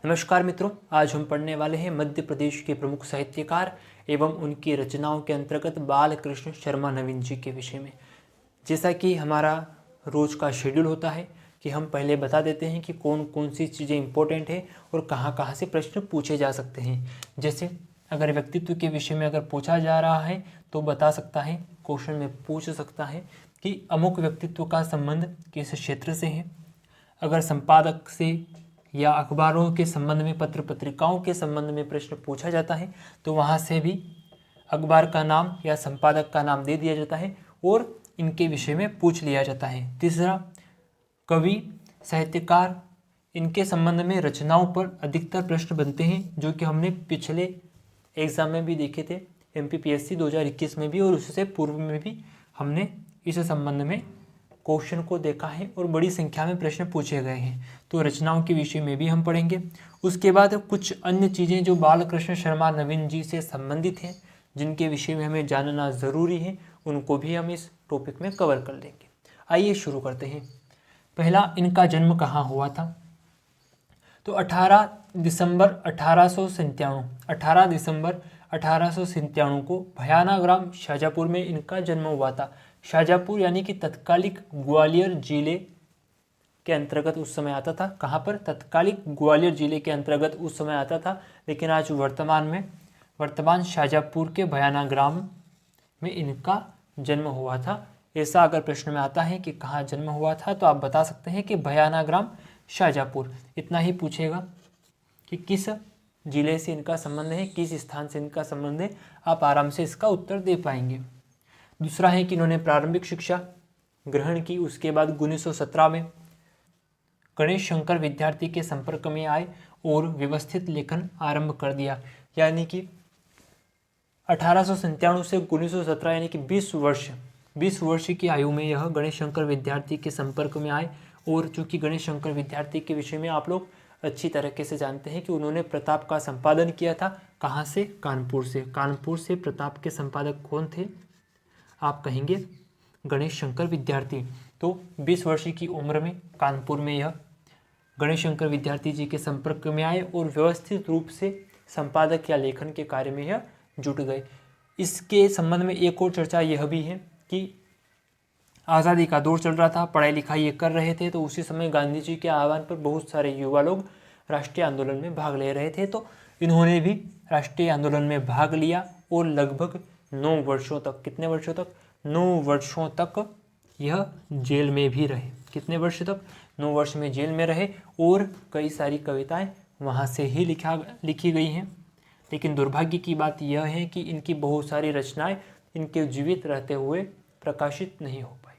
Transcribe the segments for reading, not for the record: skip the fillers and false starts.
नमस्कार मित्रों, आज हम पढ़ने वाले हैं मध्य प्रदेश के प्रमुख साहित्यकार एवं उनकी रचनाओं के अंतर्गत बालकृष्ण शर्मा नवीन जी के विषय में। जैसा कि हमारा रोज का शेड्यूल होता है कि हम पहले बता देते हैं कि कौन कौन सी चीज़ें इंपॉर्टेंट है और कहाँ कहाँ से प्रश्न पूछे जा सकते हैं। जैसे अगर व्यक्तित्व के विषय में अगर पूछा जा रहा है तो बता सकता है, क्वेश्चन में पूछ सकता है कि अमुक व्यक्तित्व का संबंध किस क्षेत्र से है। अगर संपादक से या अखबारों के संबंध में, पत्र पत्रिकाओं के संबंध में प्रश्न पूछा जाता है तो वहाँ से भी अखबार का नाम या संपादक का नाम दे दिया जाता है और इनके विषय में पूछ लिया जाता है। तीसरा, कवि, साहित्यकार, इनके संबंध में रचनाओं पर अधिकतर प्रश्न बनते हैं, जो कि हमने पिछले एग्जाम में भी देखे थे, MPPSC 2021 में भी और उससे पूर्व में भी हमने इस संबंध में क्वेश्चन को देखा है और बड़ी संख्या में प्रश्न पूछे गए हैं। तो रचनाओं के विषय में भी हम पढ़ेंगे। उसके बाद कुछ अन्य चीज़ें जो बालकृष्ण शर्मा नवीन जी से संबंधित हैं, जिनके विषय में हमें जानना ज़रूरी है, उनको भी हम इस टॉपिक में कवर कर लेंगे। आइए शुरू करते हैं। पहला, इनका जन्म कहाँ हुआ था? तो 18 दिसंबर 1897 को भयाना ग्राम शाजापुर में इनका जन्म हुआ था। शाजापुर यानी कि तत्कालिक ग्वालियर जिले के अंतर्गत उस समय आता था। कहाँ पर? तत्कालिक ग्वालियर जिले के अंतर्गत उस समय आता था, लेकिन आज वर्तमान शाजापुर के भयाना ग्राम में इनका जन्म हुआ था। ऐसा अगर प्रश्न में आता है कि कहाँ जन्म हुआ था तो आप बता सकते हैं कि भयाना ग्राम शाजापुर। इतना ही पूछेगा कि किस जिले से इनका संबंध है, किस स्थान से इनका संबंध है, आप आराम से इसका उत्तर दे पाएंगे। दूसरा है कि इन्होंने प्रारंभिक शिक्षा ग्रहण की, उसके बाद 1917 में गणेश शंकर विद्यार्थी के संपर्क में आए और व्यवस्थित लेखन आरंभ कर दिया। यानी कि 1897 से 1917 यानी कि 20 वर्ष की आयु में यह गणेश शंकर विद्यार्थी के संपर्क में आए। और चूँकि गणेश शंकर विद्यार्थी के विषय में आप लोग अच्छी तरीके से जानते हैं कि उन्होंने प्रताप का संपादन किया था। कहाँ से? कानपुर से प्रताप के संपादक कौन थे? आप कहेंगे गणेश शंकर विद्यार्थी। तो 20 वर्ष की उम्र में कानपुर में यह गणेश शंकर विद्यार्थी जी के संपर्क में आए और व्यवस्थित रूप से संपादक या लेखन के कार्य में यह जुट गए। इसके संबंध में एक और चर्चा यह भी है कि आज़ादी का दौर चल रहा था, पढ़ाई लिखाई ये कर रहे थे, तो उसी समय गांधी जी के आह्वान पर बहुत सारे युवा लोग राष्ट्रीय आंदोलन में भाग ले रहे थे। तो इन्होंने भी राष्ट्रीय आंदोलन में भाग लिया और लगभग 9 वर्षों तक, कितने वर्षों तक? 9 वर्षों तक यह जेल में भी रहे। कितने वर्ष तक? 9 वर्ष में जेल में रहे और कई सारी कविताएं वहाँ से ही लिखी गई हैं। लेकिन दुर्भाग्य की बात यह है कि इनकी बहुत सारी रचनाएं इनके जीवित रहते हुए प्रकाशित नहीं हो पाई।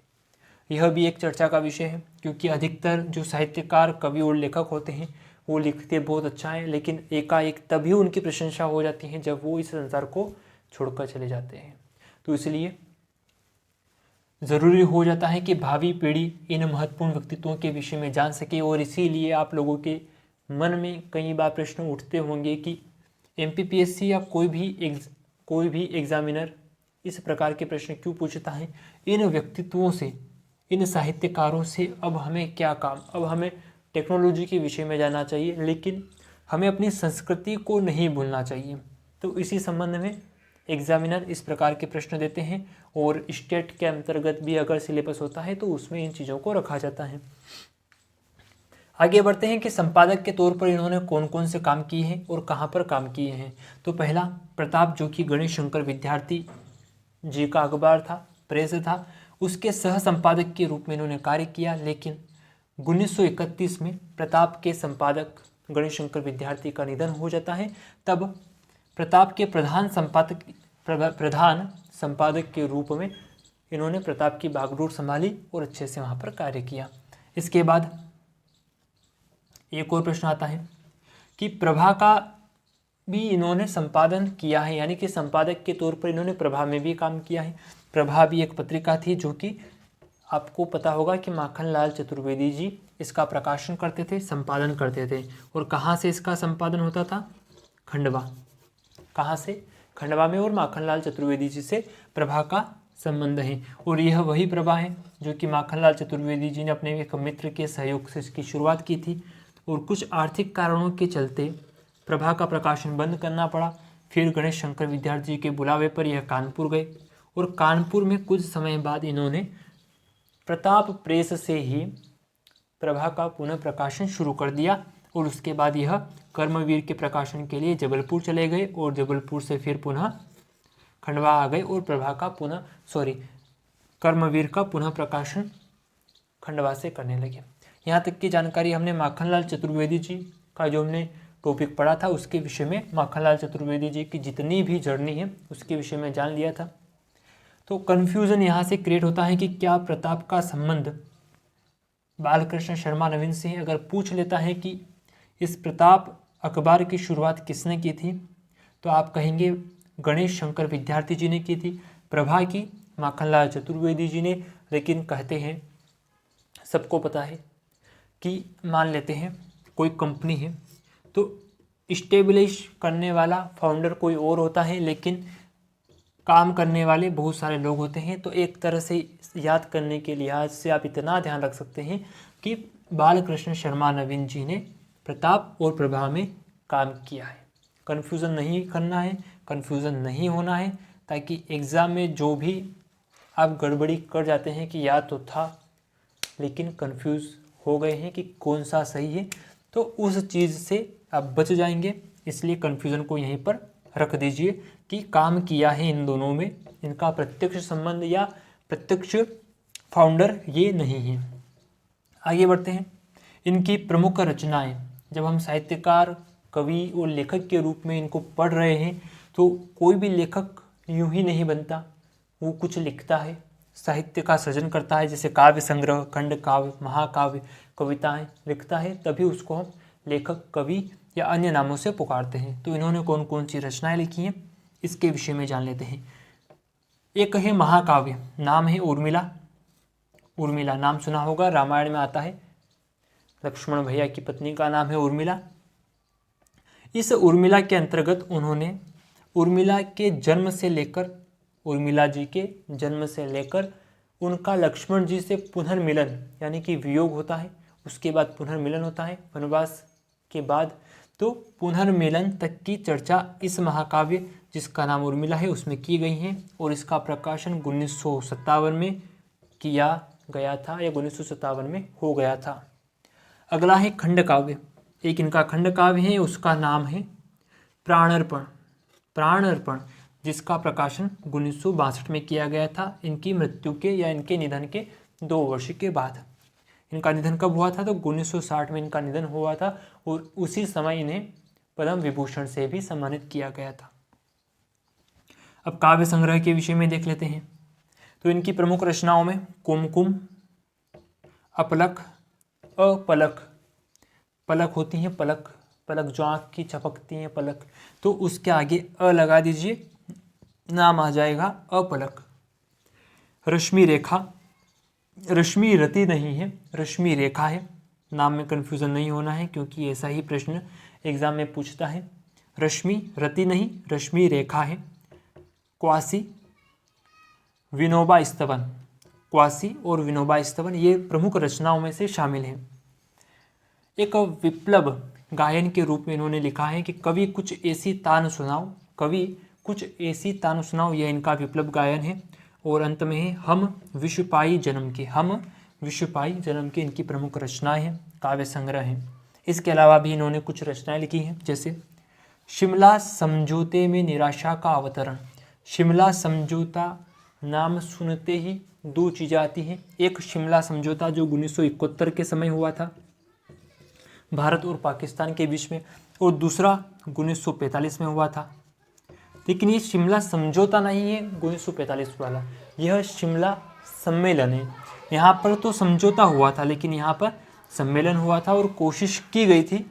यह भी एक चर्चा का विषय है, क्योंकि अधिकतर जो साहित्यकार, कवि और लेखक होते हैं वो लिखते बहुत अच्छा है, लेकिन एकाएक तभी उनकी प्रशंसा हो जाती है जब वो इस संसार को छोड़कर चले जाते हैं। तो इसलिए ज़रूरी हो जाता है कि भावी पीढ़ी इन महत्वपूर्ण व्यक्तित्वों के विषय में जान सके। और इसीलिए आप लोगों के मन में कई बार प्रश्न उठते होंगे कि MPPSC या कोई भी एग्जामिनर इस प्रकार के प्रश्न क्यों पूछता है? इन व्यक्तित्वों से, इन साहित्यकारों से अब हमें क्या काम? अब हमें टेक्नोलॉजी के विषय में जानना चाहिए, लेकिन हमें अपनी संस्कृति को नहीं भूलना चाहिए। तो इसी संबंध में एग्जामिनर इस प्रकार के प्रश्न देते हैं और स्टेट के अंतर्गत भी अगर सिलेबस होता है तो उसमें इन चीज़ों को रखा जाता है। आगे बढ़ते हैं कि संपादक के तौर पर इन्होंने कौन कौन से काम किए हैं और कहाँ पर काम किए हैं। तो पहला, प्रताप, जो कि गणेश शंकर विद्यार्थी जी का अखबार था, प्रेस था, उसके सह संपादक के रूप में इन्होंने कार्य किया। लेकिन 1931 में प्रताप के संपादक गणेश शंकर विद्यार्थी का निधन हो जाता है। तब प्रताप के प्रधान संपादक के रूप में इन्होंने प्रताप की बागडोर संभाली और अच्छे से वहाँ पर कार्य किया। इसके बाद एक और प्रश्न आता है कि प्रभा का भी इन्होंने संपादन किया है, यानी कि संपादक के तौर पर इन्होंने प्रभा में भी काम किया है। प्रभा भी एक पत्रिका थी जो कि आपको पता होगा कि माखनलाल चतुर्वेदी जी इसका प्रकाशन करते थे, संपादन करते थे। और कहाँ से इसका संपादन होता था? खंडवा। कहाँ से? खंडवा में। और माखनलाल चतुर्वेदी जी से प्रभा का संबंध है। और यह वही प्रभा है जो कि माखनलाल चतुर्वेदी जी ने अपने एक मित्र के सहयोग से इसकी शुरुआत की थी। और कुछ आर्थिक कारणों के चलते प्रभा का प्रकाशन बंद करना पड़ा। फिर गणेश शंकर विद्यार्थी जी के बुलावे पर यह कानपुर गए और कानपुर में कुछ समय बाद इन्होंने प्रताप प्रेस से ही प्रभा का पुनः प्रकाशन शुरू कर दिया और उसके बाद यह कर्मवीर के प्रकाशन के लिए जबलपुर चले गए और जबलपुर से फिर पुनः खंडवा आ गए और प्रभा का कर्मवीर का पुनः प्रकाशन खंडवा से करने लगे। यहाँ तक की जानकारी हमने माखनलाल चतुर्वेदी जी का जो हमने टॉपिक पढ़ा था उसके विषय में, माखनलाल चतुर्वेदी जी की जितनी भी जर्नी है उसके विषय में जान लिया था। तो कन्फ्यूज़न यहाँ से क्रिएट होता है कि क्या प्रताप का संबंध बालकृष्ण शर्मा नवीन से है। अगर पूछ लेता है कि इस प्रताप अखबार की शुरुआत किसने की थी, तो आप कहेंगे गणेश शंकर विद्यार्थी जी ने की थी। प्रभा की माखनलाल चतुर्वेदी जी ने, लेकिन कहते हैं सबको पता है कि मान लेते हैं कोई कंपनी है तो इस्टेब्लिश करने वाला फाउंडर कोई और होता है, लेकिन काम करने वाले बहुत सारे लोग होते हैं। तो एक तरह से याद करने के लिहाज से आप इतना ध्यान रख सकते हैं कि बालकृष्ण शर्मा नवीन जी ने प्रताप और प्रभा में काम किया है। कन्फ्यूज़न नहीं करना है, कन्फ्यूज़न नहीं होना है, ताकि एग्ज़ाम में जो भी आप गड़बड़ी कर जाते हैं कि याद तो था लेकिन कन्फ्यूज़ हो गए हैं कि कौन सा सही है, तो उस चीज़ से आप बच जाएंगे। इसलिए कन्फ्यूज़न को यहीं पर रख दीजिए कि काम किया है इन दोनों में, इनका प्रत्यक्ष संबंध या प्रत्यक्ष फाउंडर ये नहीं है। आगे बढ़ते हैं। इनकी प्रमुख रचनाएं, जब हम साहित्यकार, कवि और लेखक के रूप में इनको पढ़ रहे हैं तो कोई भी लेखक यूं ही नहीं बनता, वो कुछ लिखता है, साहित्य का सृजन करता है, जैसे काव्य संग्रह, खंड काव्य, महाकाव्य, कविताएं लिखता है, तभी उसको हम लेखक, कवि या अन्य नामों से पुकारते हैं। तो इन्होंने कौन कौन सी रचनाएं लिखी हैं इसके विषय में जान लेते हैं। एक है महाकाव्य, नाम है उर्मिला। उर्मिला नाम सुना होगा, रामायण में आता है, लक्ष्मण भैया की पत्नी का नाम है उर्मिला। इस उर्मिला के अंतर्गत उन्होंने उर्मिला के जन्म से लेकर, उर्मिला जी के जन्म से लेकर उनका लक्ष्मण जी से पुनर्मिलन यानी कि वियोग होता है, उसके बाद पुनर्मिलन होता है वनवास के बाद, तो पुनर्मिलन तक की चर्चा इस महाकाव्य जिसका नाम उर्मिला है उसमें की गई है और इसका प्रकाशन 1957 में किया गया था या 1957 में हो गया था। अगला है खंड काव्य। एक इनका खंड काव्य है, उसका नाम है प्राणर्पण। प्राणर्पण जिसका प्रकाशन 1962 में किया गया था, इनकी मृत्यु के या इनके निधन के 2 वर्ष के बाद। इनका निधन कब हुआ था, तो 1960 में इनका निधन हुआ था और उसी समय इन्हें पद्म विभूषण से भी सम्मानित किया गया था। अब काव्य संग्रह के विषय में देख लेते हैं। तो इनकी प्रमुख रचनाओं में कुमकुम, अपलक, अपलक, पलक होती हैं, पलक, पलक जो आँख की चपकती हैं पलक, तो उसके आगे अ लगा दीजिए, नाम आ जाएगा अपलक। रश्मि रेखा, रश्मि रति नहीं है, रश्मि रेखा है, नाम में कन्फ्यूज़न नहीं होना है क्योंकि ऐसा ही प्रश्न एग्जाम में पूछता है। रश्मि रति नहीं, रश्मि रेखा है। क्वासी, विनोबा स्तवन, क्वासी और विनोबा स्तवन ये प्रमुख रचनाओं में से शामिल हैं। एक विप्लव गायन के रूप में इन्होंने लिखा है कि कवि कुछ ऐसी तान सुनाओ, कवि कुछ ऐसी तान सुनाओ, यह इनका विप्लव गायन है। और अंत में है हम विश्व पाई जन्म के, हम विश्व पाई जन्म के इनकी प्रमुख रचनाएं हैं, काव्य संग्रह हैं। इसके अलावा भी इन्होंने कुछ रचनाएं लिखी हैं, जैसे शिमला समझौते में निराशा का अवतरण। शिमला समझौता नाम सुनते ही 2 चीज़ें आती हैं, एक शिमला समझौता जो 1971 के समय हुआ था भारत और पाकिस्तान के बीच में, और दूसरा 1945 में हुआ था। लेकिन ये शिमला समझौता नहीं है 1945 वाला, यह शिमला सम्मेलन है। यहाँ पर तो समझौता हुआ था लेकिन यहाँ पर सम्मेलन हुआ था और कोशिश की गई थी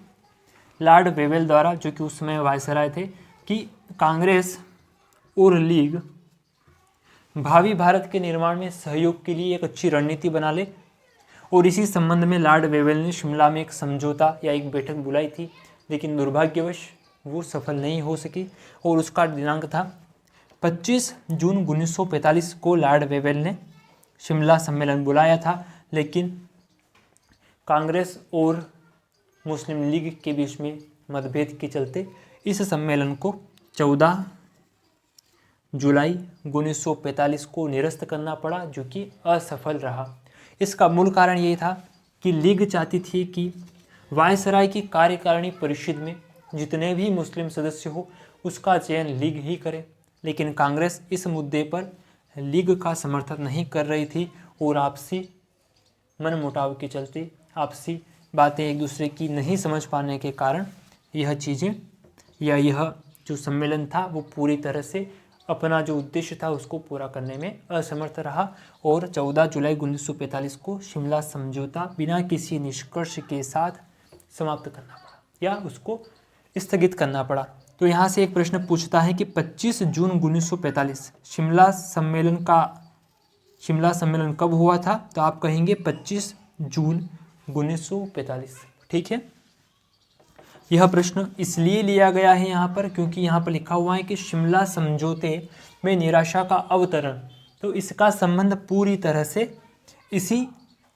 लॉर्ड वेवेल द्वारा, जो कि उस समय वायसराय थे, कि कांग्रेस और लीग भावी भारत के निर्माण में सहयोग के लिए एक अच्छी रणनीति बना ले। और इसी संबंध में लॉर्ड वेवेल ने शिमला में एक समझौता या एक बैठक बुलाई थी, लेकिन दुर्भाग्यवश वो सफल नहीं हो सकी और उसका दिनांक था 25 जून 1945 को लॉर्ड वेवेल ने शिमला सम्मेलन बुलाया था, लेकिन कांग्रेस और मुस्लिम लीग के बीच में मतभेद के चलते इस सम्मेलन को 14 जुलाई 1945 को निरस्त करना पड़ा, जो कि असफल रहा। इसका मूल कारण ये था कि लीग चाहती थी कि वायसराय की कार्यकारिणी परिषद में जितने भी मुस्लिम सदस्य हो उसका चयन लीग ही करे, लेकिन कांग्रेस इस मुद्दे पर लीग का समर्थन नहीं कर रही थी और आपसी मनमुटाव के चलते, आपसी बातें एक दूसरे की नहीं समझ पाने के कारण यह चीज़ें या यह जो सम्मेलन था वो पूरी तरह से अपना जो उद्देश्य था उसको पूरा करने में असमर्थ रहा और 14 जुलाई 1945 को शिमला समझौता बिना किसी निष्कर्ष के साथ समाप्त करना पड़ा या उसको स्थगित करना पड़ा। तो यहाँ से एक प्रश्न पूछता है कि 25 जून 1945 शिमला सम्मेलन कब हुआ था? तो आप कहेंगे 25 जून 1945। ठीक है, यह प्रश्न इसलिए लिया गया है यहाँ पर क्योंकि यहाँ पर लिखा हुआ है कि शिमला समझौते में निराशा का अवतरण, तो इसका संबंध पूरी तरह से इसी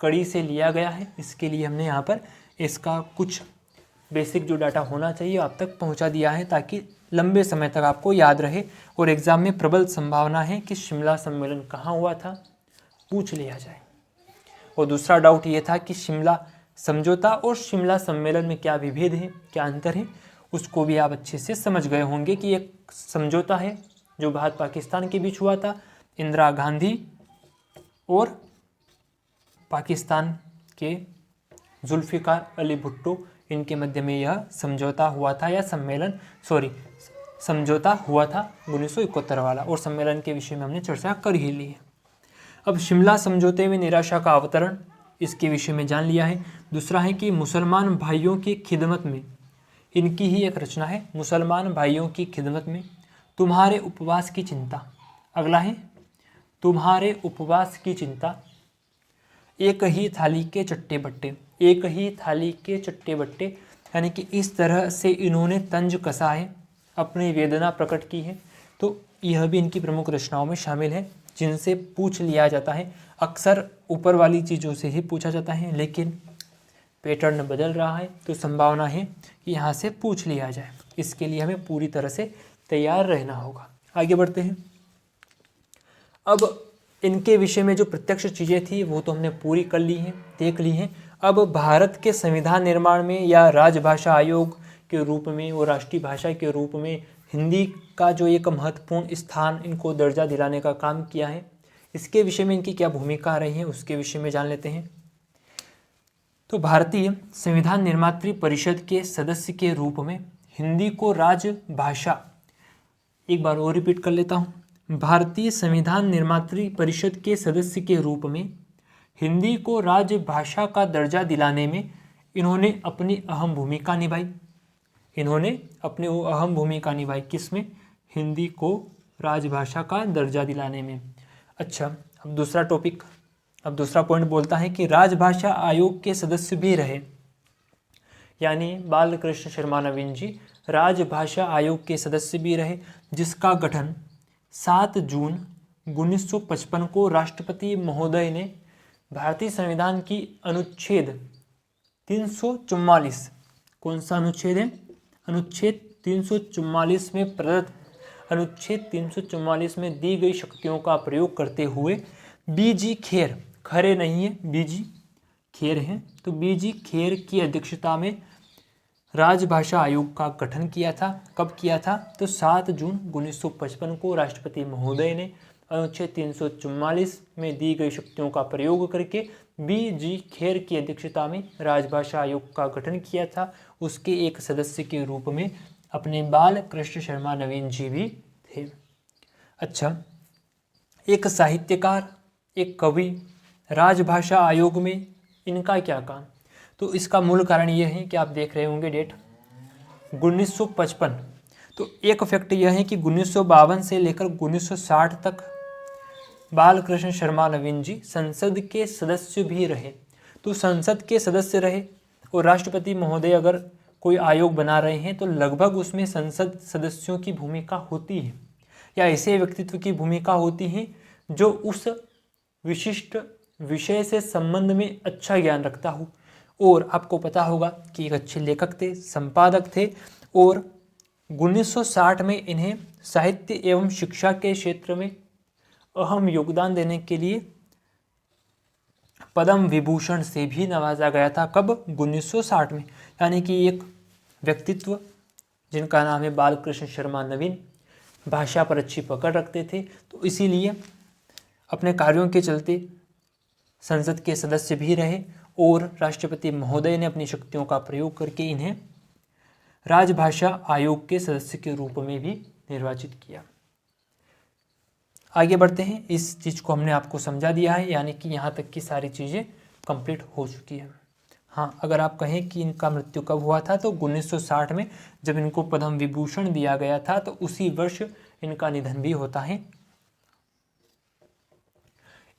कड़ी से लिया गया है। इसके लिए हमने यहाँ पर इसका कुछ बेसिक जो डाटा होना चाहिए आप तक पहुँचा दिया है ताकि लंबे समय तक आपको याद रहे और एग्ज़ाम में प्रबल संभावना है कि शिमला सम्मेलन कहाँ हुआ था पूछ लिया जाए। और दूसरा डाउट ये था कि शिमला समझौता और शिमला सम्मेलन में क्या विभेद है, क्या अंतर है, उसको भी आप अच्छे से समझ गए होंगे कि एक समझौता है जो भारत पाकिस्तान के बीच हुआ था, इंदिरा गांधी और पाकिस्तान के जुल्फ़िकार अली भुट्टो, इनके मध्य में यह समझौता हुआ था या समझौता हुआ था 1971 वाला, और सम्मेलन के विषय में हमने चर्चा कर ही ली है। अब शिमला समझौते में निराशा का अवतरण, इसके विषय में जान लिया है। दूसरा है कि मुसलमान भाइयों की खिदमत में, इनकी ही एक रचना है, मुसलमान भाइयों की खिदमत में तुम्हारे उपवास की चिंता। अगला है तुम्हारे उपवास की चिंता, एक ही थाली के चट्टे बट्टे, एक ही थाली के चट्टे बट्टे, यानी कि इस तरह से इन्होंने तंज कसा है, अपनी वेदना प्रकट की है। तो यह भी इनकी प्रमुख रचनाओं में शामिल है जिनसे पूछ लिया जाता है। अक्सर ऊपर वाली चीज़ों से ही पूछा जाता है, लेकिन पैटर्न बदल रहा है तो संभावना है कि यहाँ से पूछ लिया जाए। इसके लिए हमें पूरी तरह से तैयार रहना होगा। आगे बढ़ते हैं। अब इनके विषय में जो प्रत्यक्ष चीज़ें थी वो तो हमने पूरी कर ली हैं, देख ली हैं। अब भारत के संविधान निर्माण में या राजभाषा आयोग के रूप में और राष्ट्रीय भाषा के रूप में हिंदी का जो एक महत्वपूर्ण स्थान इनको दर्जा दिलाने का काम किया है, इसके विषय में इनकी क्या भूमिका रही है उसके विषय में जान लेते हैं। तो भारतीय संविधान निर्मात्री परिषद के सदस्य के रूप में हिंदी को राजभाषा, एक बार और रिपीट कर लेता हूँ, भारतीय संविधान निर्मात्री परिषद के सदस्य के रूप में हिंदी को राजभाषा का दर्जा दिलाने में इन्होंने अपनी अहम भूमिका निभाई। इन्होंने अपनी वो अहम भूमिका निभाई किसमें? हिंदी को राजभाषा का दर्जा दिलाने में। अच्छा, अब दूसरा टॉपिक, अब दूसरा पॉइंट बोलता है कि राजभाषा आयोग के सदस्य भी रहे, यानी बालकृष्ण शर्मा नवीन जी राजभाषा आयोग के सदस्य भी रहे, जिसका गठन 7 जून 1955 को राष्ट्रपति महोदय ने भारतीय संविधान की अनुच्छेद 344, कौन सा अनुच्छेद है? अनुच्छेद 344 में प्रदत्त, अनुच्छेद 344 में दी गई शक्तियों का प्रयोग करते हुए बीजी खेर, खरे नहीं है, बीजी खेर हैं, तो बीजी खेर की अध्यक्षता में राजभाषा आयोग का गठन किया था। कब किया था? तो 7 जून 1955 को राष्ट्रपति महोदय ने अनुच्छेद 344 में दी गई शक्तियों का प्रयोग करके बीजी खेर की अध्यक्षता में राजभाषा आयोग का गठन किया था। उसके एक सदस्य के रूप में अपने बालकृष्ण शर्मा नवीन जी भी थे। अच्छा, एक साहित्यकार, एक कवि, राजभाषा आयोग में इनका क्या काम? तो इसका मूल कारण ये है कि आप देख रहे होंगे डेट 1955, तो एक फैक्ट यह है कि 1952 से लेकर 1960 तक बालकृष्ण शर्मा नवीन जी संसद के सदस्य भी रहे। तो संसद के सदस्य रहे और राष्ट्रपति महोदय अगर कोई आयोग बना रहे हैं तो लगभग उसमें संसद सदस्यों की भूमिका होती है या ऐसे व्यक्तित्व की भूमिका होती है जो उस विशिष्ट विषय से संबंध में अच्छा ज्ञान रखता हो और आपको पता होगा कि एक अच्छे लेखक थे, संपादक थे और 1960 में इन्हें साहित्य एवं शिक्षा के क्षेत्र में अहम योगदान देने के लिए पद्म विभूषण से भी नवाजा गया था। कब? 1960 में। यानी कि एक व्यक्तित्व जिनका नाम है बालकृष्ण शर्मा नवीन, भाषा पर अच्छी पकड़ रखते थे, तो इसीलिए अपने कार्यों के चलते संसद के सदस्य भी रहे और राष्ट्रपति महोदय ने अपनी शक्तियों का प्रयोग करके इन्हें राजभाषा आयोग के सदस्य के रूप में भी निर्वाचित किया। आगे बढ़ते हैं। इस चीज़ को हमने आपको समझा दिया है, यानी कि यहाँ तक की सारी चीज़ें कंप्लीट हो चुकी है। हाँ, अगर आप कहें कि इनका मृत्यु कब हुआ था तो 1960 में जब इनको पद्म विभूषण दिया गया था तो उसी वर्ष इनका निधन भी होता है।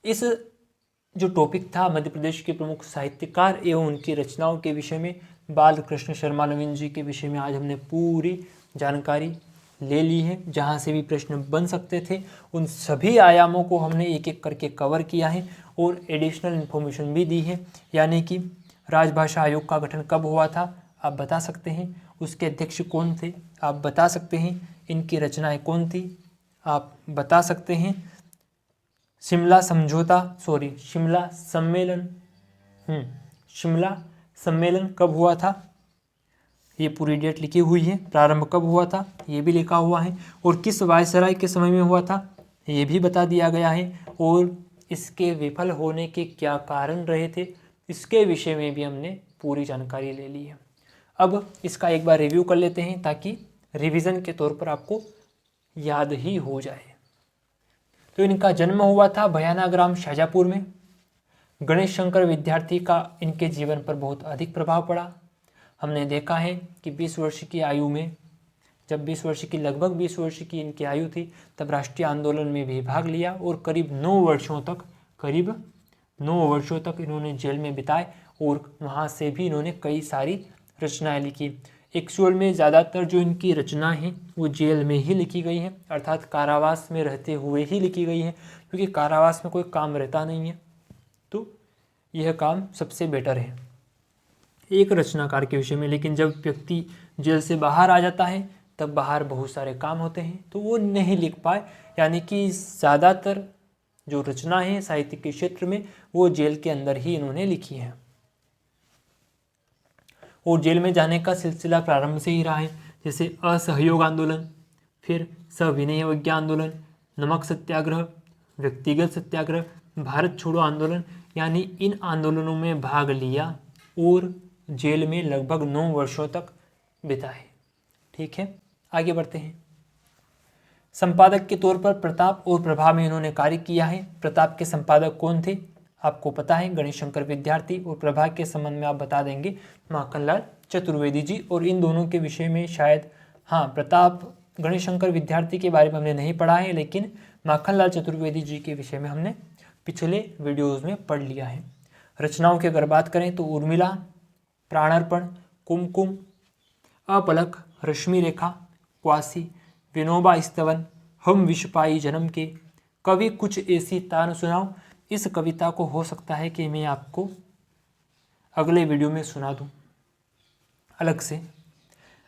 इस जो टॉपिक था मध्य प्रदेश के प्रमुख साहित्यकार एवं उनकी रचनाओं के विषय में, बालकृष्ण शर्मा नवीन जी के विषय में आज हमने पूरी जानकारी ले ली है। जहाँ से भी प्रश्न बन सकते थे उन सभी आयामों को हमने एक एक करके कवर किया है और एडिशनल इन्फॉर्मेशन भी दी है। यानी कि राजभाषा आयोग का गठन कब हुआ था आप बता सकते हैं, उसके अध्यक्ष कौन थे आप बता सकते हैं, इनकी रचनाएं कौन थी आप बता सकते हैं, शिमला सम्मेलन कब हुआ था, ये पूरी डेट लिखी हुई है। प्रारंभ कब हुआ था ये भी लिखा हुआ है और किस वायसराय के समय में हुआ था ये भी बता दिया गया है और इसके विफल होने के क्या कारण रहे थे इसके विषय में भी हमने पूरी जानकारी ले ली है। अब इसका एक बार रिव्यू कर लेते हैं ताकि रिवीजन के तौर पर आपको याद ही हो जाए। तो इनका जन्म हुआ था भयाना ग्राम शाजापुर में। गणेश शंकर विद्यार्थी का इनके जीवन पर बहुत अधिक प्रभाव पड़ा। हमने देखा है कि 20 वर्ष की आयु में, जब 20 वर्ष की लगभग 20 वर्ष की इनकी आयु थी तब राष्ट्रीय आंदोलन में भी भाग लिया और करीब 9 वर्षों तक इन्होंने जेल में बिताए और वहाँ से भी इन्होंने कई सारी रचनाएं लिखी। एक्चुअल में ज़्यादातर जो इनकी रचना है वो जेल में ही लिखी गई है, अर्थात कारावास में रहते हुए ही लिखी गई है, क्योंकि कारावास में कोई काम रहता नहीं है तो यह काम सबसे बेटर है एक रचनाकार के विषय में। लेकिन जब व्यक्ति जेल से बाहर आ जाता है तब बाहर बहुत सारे काम होते हैं तो वो नहीं लिख पाए। यानी कि ज़्यादातर जो रचना है साहित्य के क्षेत्र में वो जेल के अंदर ही इन्होंने लिखी है और जेल में जाने का सिलसिला प्रारंभ से ही रहा है, जैसे असहयोग आंदोलन, फिर सविनय अवज्ञा आंदोलन, नमक सत्याग्रह, व्यक्तिगत सत्याग्रह, भारत छोड़ो आंदोलन। यानी इन आंदोलनों में भाग लिया और जेल में लगभग 9 वर्षों तक बिताए। ठीक है, आगे बढ़ते हैं। संपादक के तौर पर प्रताप और प्रभा में इन्होंने कार्य किया है। प्रताप के संपादक कौन थे आपको पता है, गणेश शंकर विद्यार्थी, और प्रभा के संबंध में आप बता देंगे माखनलाल चतुर्वेदी जी। और इन दोनों के विषय में शायद, हाँ, प्रताप गणेश शंकर विद्यार्थी के बारे में हमने नहीं पढ़ा है, लेकिन माखनलाल चतुर्वेदी जी के विषय में हमने पिछले वीडियोज़ में पढ़ लिया है। रचनाओं की अगर बात करें तो उर्मिला, प्राणार्पण, कुमकुम, अपलक, रश्मि रेखा, क्वासी, विनोबा स्तवन, हम विष पाई जन्म के, कवि कुछ ऐसी तान सुनाओ। इस कविता को हो सकता है कि मैं आपको अगले वीडियो में सुना दूं अलग से।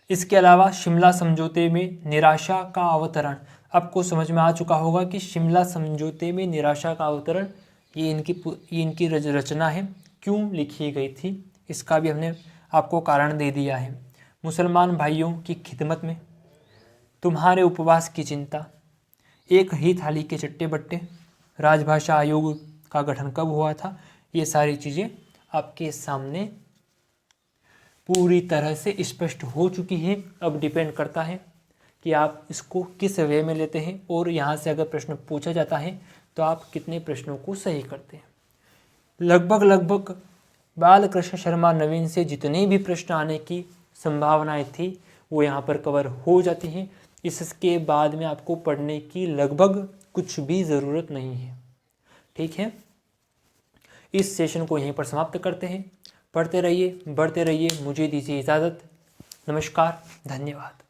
इसके अलावा शिमला समझौते में निराशा का अवतरण, आपको समझ में आ चुका होगा कि शिमला समझौते में निराशा का अवतरण ये इनकी रचना है, क्यों लिखी गई थी इसका भी हमने आपको कारण दे दिया है। मुसलमान भाइयों की खिदमत में, तुम्हारे उपवास की चिंता, एक ही थाली के चट्टे बट्टे, राजभाषा आयोग का गठन कब हुआ था, ये सारी चीज़ें आपके सामने पूरी तरह से स्पष्ट हो चुकी है। अब डिपेंड करता है कि आप इसको किस वे में लेते हैं और यहाँ से अगर प्रश्न पूछा जाता है तो आप कितने प्रश्नों को सही करते हैं। लगभग बालकृष्ण शर्मा नवीन से जितने भी प्रश्न आने की संभावनाएं थी वो यहाँ पर कवर हो जाती हैं। इसके बाद में आपको पढ़ने की लगभग कुछ भी ज़रूरत नहीं है। ठीक है, इस सेशन को यहीं पर समाप्त करते हैं। पढ़ते रहिए, बढ़ते रहिए, मुझे दीजिए इजाज़त। नमस्कार, धन्यवाद।